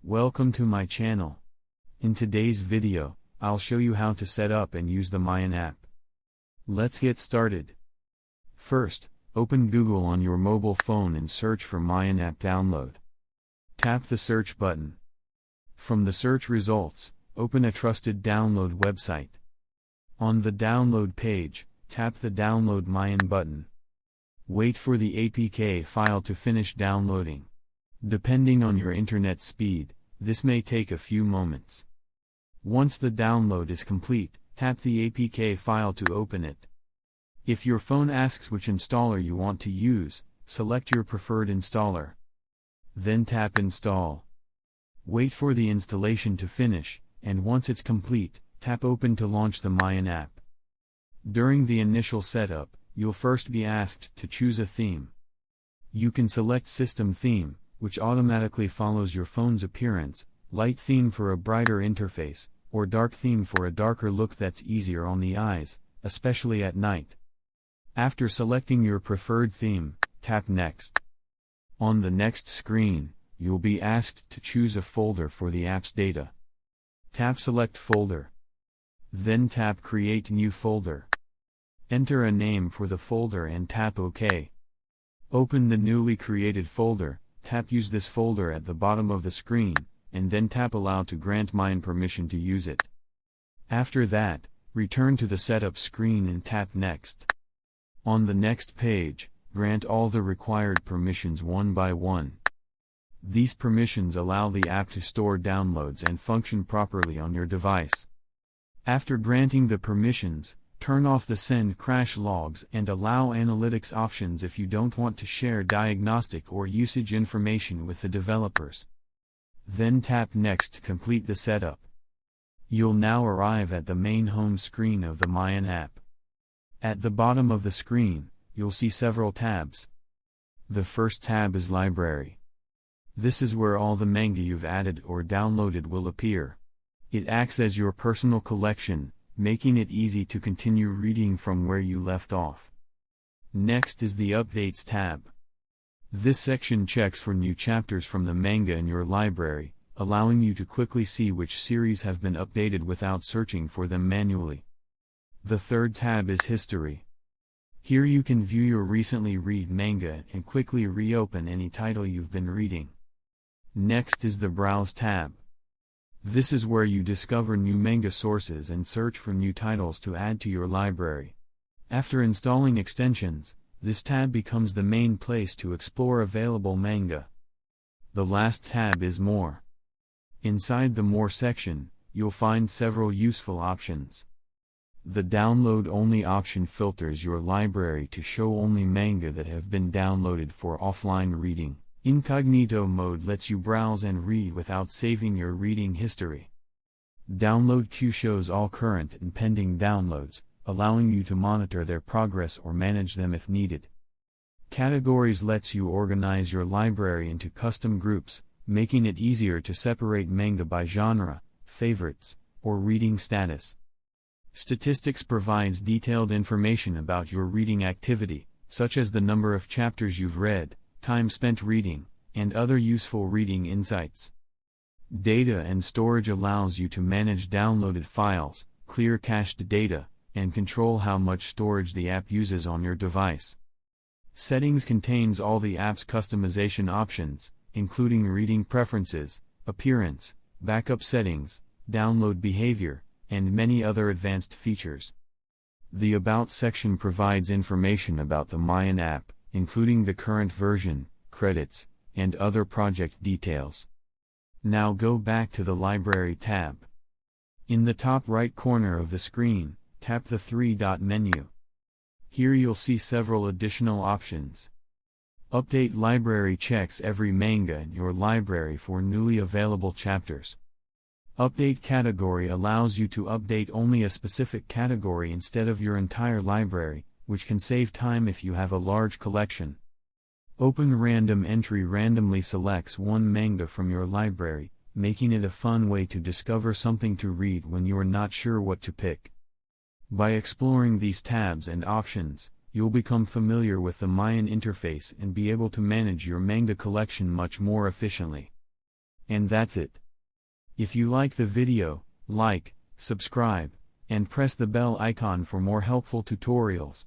Welcome to my channel. In today's video, I'll show you how to set up and use the MyAnApp. Let's get started. First, open Google on your mobile phone and search for MyAnApp download. Tap the search button. From the search results, open a trusted download website. On the download page, tap the Download MyAn button. Wait for the APK file to finish downloading. Depending on your internet speed, this may take a few moments. Once the download is complete, tap the APK file to open it. If your phone asks which installer you want to use, select your preferred installer. Then tap Install. Wait for the installation to finish, and once it's complete, tap Open to launch the MyAnApp. During the initial setup, you'll first be asked to choose a theme. You can select System Theme, which automatically follows your phone's appearance, light theme for a brighter interface, or dark theme for a darker look that's easier on the eyes, especially at night. After selecting your preferred theme, tap Next. On the next screen, you'll be asked to choose a folder for the app's data. Tap Select Folder. Then tap Create New Folder. Enter a name for the folder and tap OK. Open the newly created folder, tap Use this folder at the bottom of the screen, and then tap Allow to grant MyAn permission to use it. After that, return to the setup screen and tap Next. On the next page, grant all the required permissions one by one. These permissions allow the app to store downloads and function properly on your device. After granting the permissions, turn off the Send Crash Logs and allow analytics options if you don't want to share diagnostic or usage information with the developers. Then tap Next to complete the setup. You'll now arrive at the main home screen of the MyAnApp. At the bottom of the screen, you'll see several tabs. The first tab is Library. This is where all the manga you've added or downloaded will appear. It acts as your personal collection, making it easy to continue reading from where you left off. Next is the Updates tab. This section checks for new chapters from the manga in your library, allowing you to quickly see which series have been updated without searching for them manually. The third tab is History. Here you can view your recently read manga and quickly reopen any title you've been reading. Next is the Browse tab. This is where you discover new manga sources and search for new titles to add to your library. After installing extensions, this tab becomes the main place to explore available manga. The last tab is More. Inside the More section, you'll find several useful options. The Download Only option filters your library to show only manga that have been downloaded for offline reading. Incognito mode lets you browse and read without saving your reading history. Download Queue shows all current and pending downloads, allowing you to monitor their progress or manage them if needed. Categories lets you organize your library into custom groups, making it easier to separate manga by genre, favorites, or reading status. Statistics provides detailed information about your reading activity, such as the number of chapters you've read, time spent reading, and other useful reading insights. Data and storage allows you to manage downloaded files, clear cached data, and control how much storage the app uses on your device. Settings contains all the app's customization options, including reading preferences, appearance, backup settings, download behavior, and many other advanced features. The About section provides information about the MyAnApp, including the current version, credits, and other project details. Now go back to the Library tab. In the top right corner of the screen, tap the three-dot menu. Here you'll see several additional options. Update Library checks every manga in your library for newly available chapters. Update Category allows you to update only a specific category instead of your entire library, which can save time if you have a large collection. Open Random Entry randomly selects one manga from your library, making it a fun way to discover something to read when you are not sure what to pick. By exploring these tabs and options, you'll become familiar with the MyAn interface and be able to manage your manga collection much more efficiently. And that's it. If you like the video, like, subscribe, and press the bell icon for more helpful tutorials.